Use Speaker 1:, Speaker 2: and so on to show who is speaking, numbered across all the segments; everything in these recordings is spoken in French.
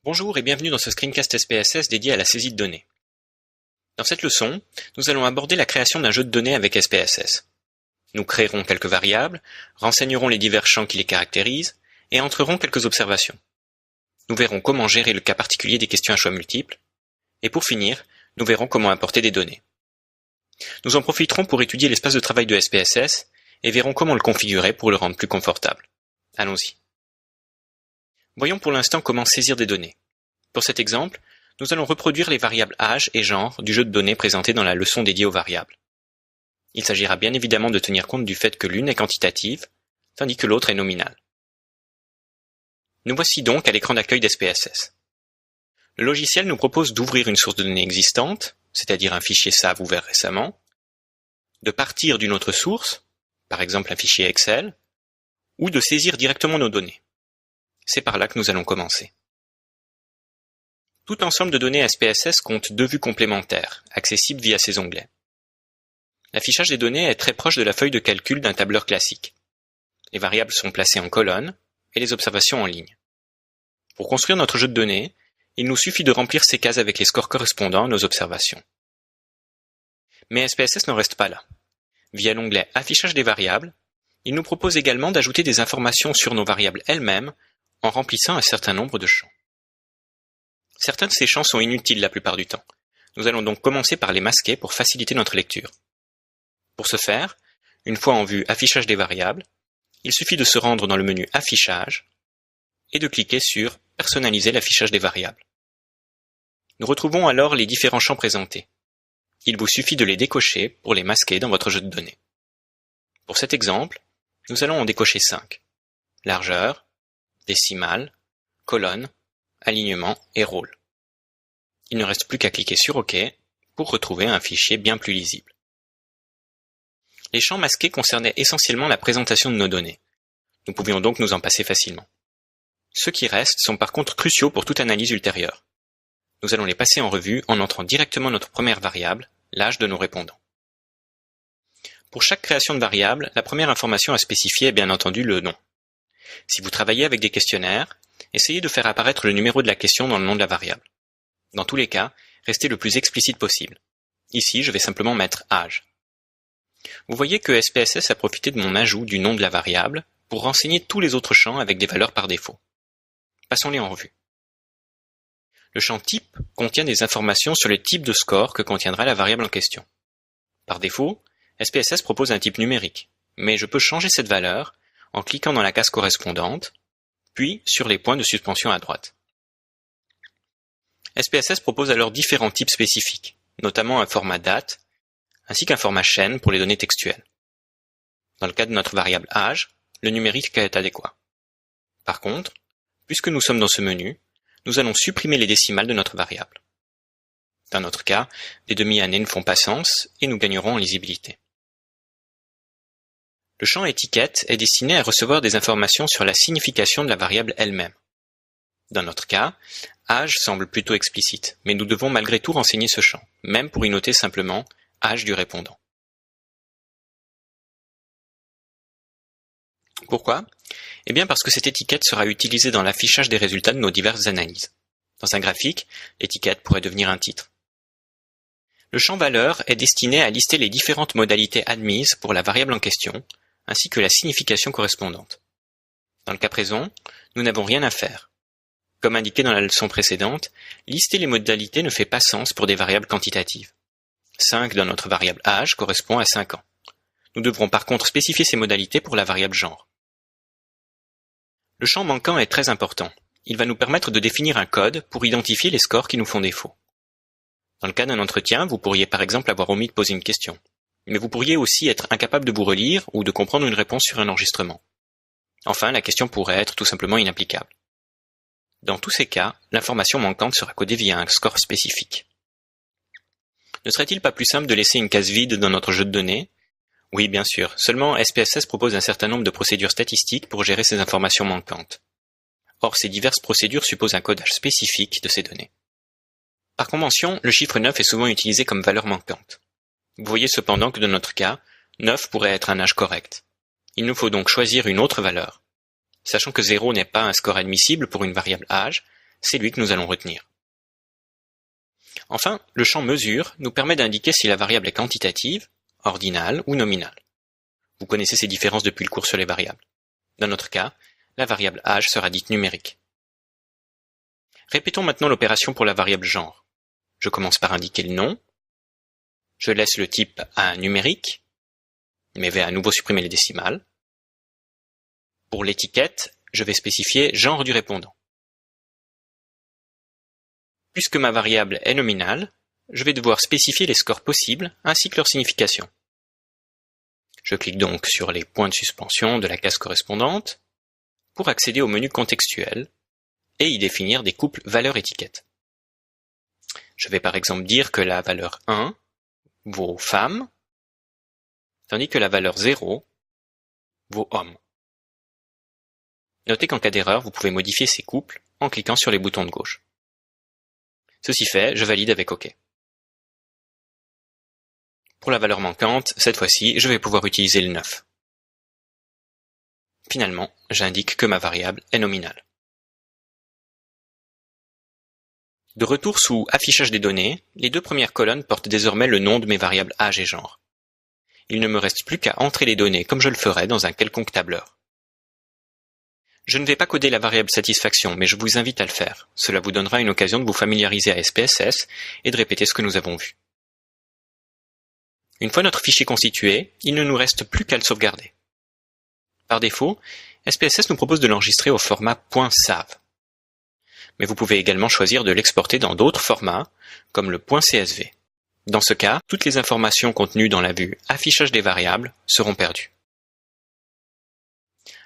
Speaker 1: Bonjour et bienvenue dans ce screencast SPSS dédié à la saisie de données. Dans cette leçon, nous allons aborder la création d'un jeu de données avec SPSS. Nous créerons quelques variables, renseignerons les divers champs qui les caractérisent et entrerons quelques observations. Nous verrons comment gérer le cas particulier des questions à choix multiples. Et pour finir, nous verrons comment importer des données. Nous en profiterons pour étudier l'espace de travail de SPSS et verrons comment le configurer pour le rendre plus confortable. Allons-y. Voyons pour l'instant comment saisir des données. Pour cet exemple, nous allons reproduire les variables âge et genre du jeu de données présenté dans la leçon dédiée aux variables. Il s'agira bien évidemment de tenir compte du fait que l'une est quantitative, tandis que l'autre est nominale. Nous voici donc à l'écran d'accueil d'SPSS. Le logiciel nous propose d'ouvrir une source de données existante, c'est-à-dire un fichier SAV ouvert récemment, de partir d'une autre source, par exemple un fichier Excel, ou de saisir directement nos données. C'est par là que nous allons commencer. Tout ensemble de données SPSS compte deux vues complémentaires, accessibles via ces onglets. L'affichage des données est très proche de la feuille de calcul d'un tableur classique. Les variables sont placées en colonne et les observations en ligne. Pour construire notre jeu de données, il nous suffit de remplir ces cases avec les scores correspondant à nos observations. Mais SPSS n'en reste pas là. Via l'onglet Affichage des variables, il nous propose également d'ajouter des informations sur nos variables elles-mêmes en remplissant un certain nombre de champs. Certains de ces champs sont inutiles la plupart du temps. Nous allons donc commencer par les masquer pour faciliter notre lecture. Pour ce faire, une fois en vue Affichage des variables, il suffit de se rendre dans le menu Affichage et de cliquer sur Personnaliser l'affichage des variables. Nous retrouvons alors les différents champs présentés. Il vous suffit de les décocher pour les masquer dans votre jeu de données. Pour cet exemple, nous allons en décocher 5. Largeur, décimale, colonne, alignement et rôle. Il ne reste plus qu'à cliquer sur OK pour retrouver un fichier bien plus lisible. Les champs masqués concernaient essentiellement la présentation de nos données. Nous pouvions donc nous en passer facilement. Ceux qui restent sont par contre cruciaux pour toute analyse ultérieure. Nous allons les passer en revue en entrant directement notre première variable, l'âge de nos répondants. Pour chaque création de variable, la première information à spécifier est bien entendu le nom. Si vous travaillez avec des questionnaires, essayez de faire apparaître le numéro de la question dans le nom de la variable. Dans tous les cas, restez le plus explicite possible. Ici, je vais simplement mettre âge. Vous voyez que SPSS a profité de mon ajout du nom de la variable pour renseigner tous les autres champs avec des valeurs par défaut. Passons-les en revue. Le champ type contient des informations sur le type de score que contiendra la variable en question. Par défaut, SPSS propose un type numérique, mais je peux changer cette valeur en cliquant dans la case correspondante, puis sur les points de suspension à droite. SPSS propose alors différents types spécifiques, notamment un format date, ainsi qu'un format chaîne pour les données textuelles. Dans le cas de notre variable âge, le numérique est adéquat. Par contre, puisque nous sommes dans ce menu, nous allons supprimer les décimales de notre variable. Dans notre cas, les demi-années ne font pas sens et nous gagnerons en lisibilité. Le champ étiquette est destiné à recevoir des informations sur la signification de la variable elle-même. Dans notre cas, âge semble plutôt explicite, mais nous devons malgré tout renseigner ce champ, même pour y noter simplement âge du répondant. Pourquoi ? Eh bien parce que cette étiquette sera utilisée dans l'affichage des résultats de nos diverses analyses. Dans un graphique, l'étiquette pourrait devenir un titre. Le champ valeur est destiné à lister les différentes modalités admises pour la variable en question, ainsi que la signification correspondante. Dans le cas présent, nous n'avons rien à faire. Comme indiqué dans la leçon précédente, lister les modalités ne fait pas sens pour des variables quantitatives. 5 dans notre variable âge correspond à 5 ans. Nous devrons par contre spécifier ces modalités pour la variable genre. Le champ manquant est très important. Il va nous permettre de définir un code pour identifier les scores qui nous font défaut. Dans le cas d'un entretien, vous pourriez par exemple avoir omis de poser une question. Mais vous pourriez aussi être incapable de vous relire ou de comprendre une réponse sur un enregistrement. Enfin, la question pourrait être tout simplement inapplicable. Dans tous ces cas, l'information manquante sera codée via un score spécifique. Ne serait-il pas plus simple de laisser une case vide dans notre jeu de données ? Oui, bien sûr, seulement SPSS propose un certain nombre de procédures statistiques pour gérer ces informations manquantes. Or, ces diverses procédures supposent un codage spécifique de ces données. Par convention, le chiffre 9 est souvent utilisé comme valeur manquante. Vous voyez cependant que dans notre cas, 9 pourrait être un âge correct. Il nous faut donc choisir une autre valeur. Sachant que 0 n'est pas un score admissible pour une variable âge, c'est lui que nous allons retenir. Enfin, le champ mesure nous permet d'indiquer si la variable est quantitative, ordinale ou nominale. Vous connaissez ces différences depuis le cours sur les variables. Dans notre cas, la variable âge sera dite numérique. Répétons maintenant l'opération pour la variable genre. Je commence par indiquer le nom. Je laisse le type à numérique, mais vais à nouveau supprimer les décimales. Pour l'étiquette, je vais spécifier genre du répondant. Puisque ma variable est nominale, je vais devoir spécifier les scores possibles ainsi que leur signification. Je clique donc sur les points de suspension de la case correspondante pour accéder au menu contextuel et y définir des couples valeur-étiquette. Je vais par exemple dire que la valeur 1 vaut femme, tandis que la valeur 0 vaut homme. Notez qu'en cas d'erreur, vous pouvez modifier ces couples en cliquant sur les boutons de gauche. Ceci fait, je valide avec OK. Pour la valeur manquante, cette fois-ci, je vais pouvoir utiliser le 9. Finalement, j'indique que ma variable est nominale. De retour sous Affichage des données, les deux premières colonnes portent désormais le nom de mes variables âge et genre. Il ne me reste plus qu'à entrer les données comme je le ferais dans un quelconque tableur. Je ne vais pas coder la variable satisfaction, mais je vous invite à le faire. Cela vous donnera une occasion de vous familiariser à SPSS et de répéter ce que nous avons vu. Une fois notre fichier constitué, il ne nous reste plus qu'à le sauvegarder. Par défaut, SPSS nous propose de l'enregistrer au format .sav. Mais vous pouvez également choisir de l'exporter dans d'autres formats, comme le .csv. Dans ce cas, toutes les informations contenues dans la vue Affichage des variables seront perdues.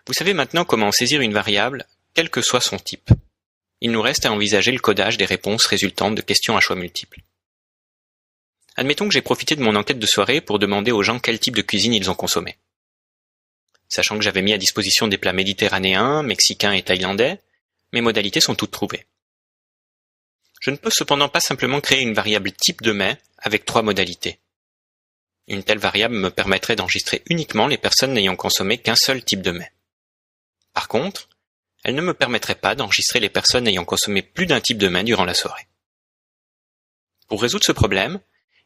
Speaker 1: Vous savez maintenant comment saisir une variable, quel que soit son type. Il nous reste à envisager le codage des réponses résultantes de questions à choix multiples. Admettons que j'ai profité de mon enquête de soirée pour demander aux gens quel type de cuisine ils ont consommé. Sachant que j'avais mis à disposition des plats méditerranéens, mexicains et thaïlandais, mes modalités sont toutes trouvées. Je ne peux cependant pas simplement créer une variable type de mets avec 3 modalités. Une telle variable me permettrait d'enregistrer uniquement les personnes n'ayant consommé qu'un seul type de mets. Par contre, elle ne me permettrait pas d'enregistrer les personnes ayant consommé plus d'un type de mets durant la soirée. Pour résoudre ce problème,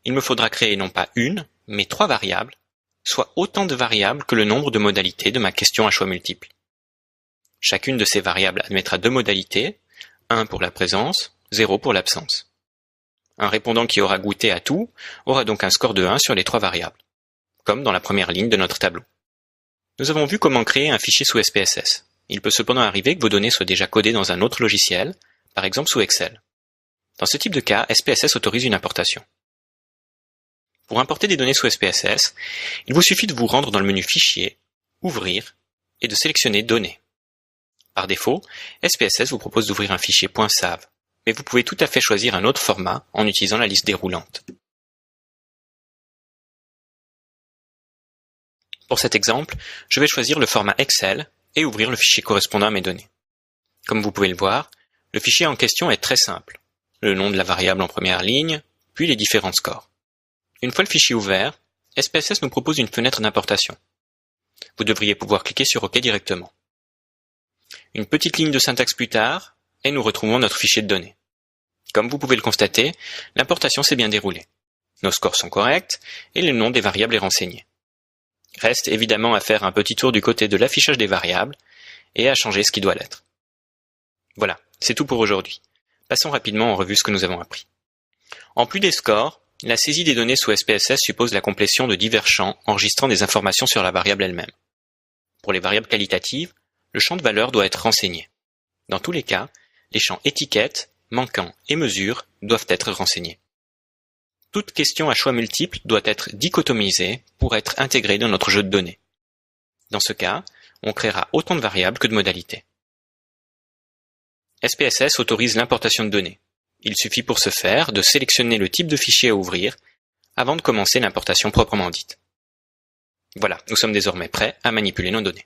Speaker 1: il me faudra créer non pas une, mais 3 variables, soit autant de variables que le nombre de modalités de ma question à choix multiples. Chacune de ces variables admettra 2 modalités, 1 pour la présence, 0 pour l'absence. Un répondant qui aura goûté à tout aura donc un score de 1 sur les 3 variables, comme dans la première ligne de notre tableau. Nous avons vu comment créer un fichier sous SPSS. Il peut cependant arriver que vos données soient déjà codées dans un autre logiciel, par exemple sous Excel. Dans ce type de cas, SPSS autorise une importation. Pour importer des données sous SPSS, il vous suffit de vous rendre dans le menu Fichier, Ouvrir et de sélectionner Données. Par défaut, SPSS vous propose d'ouvrir un fichier .sav, mais vous pouvez tout à fait choisir un autre format en utilisant la liste déroulante. Pour cet exemple, je vais choisir le format Excel et ouvrir le fichier correspondant à mes données. Comme vous pouvez le voir, le fichier en question est très simple. Le nom de la variable en première ligne, puis les différents scores. Une fois le fichier ouvert, SPSS nous propose une fenêtre d'importation. Vous devriez pouvoir cliquer sur OK directement. Une petite ligne de syntaxe plus tard, et nous retrouvons notre fichier de données. Comme vous pouvez le constater, l'importation s'est bien déroulée. Nos scores sont corrects, et le nom des variables est renseigné. Reste évidemment à faire un petit tour du côté de l'affichage des variables, et à changer ce qui doit l'être. Voilà, c'est tout pour aujourd'hui. Passons rapidement en revue ce que nous avons appris. En plus des scores, la saisie des données sous SPSS suppose la complétion de divers champs enregistrant des informations sur la variable elle-même. Pour les variables qualitatives, le champ de valeur doit être renseigné. Dans tous les cas, les champs étiquette, manquant et mesure doivent être renseignés. Toute question à choix multiples doit être dichotomisée pour être intégrée dans notre jeu de données. Dans ce cas, on créera autant de variables que de modalités. SPSS autorise l'importation de données. Il suffit pour ce faire de sélectionner le type de fichier à ouvrir avant de commencer l'importation proprement dite. Voilà, nous sommes désormais prêts à manipuler nos données.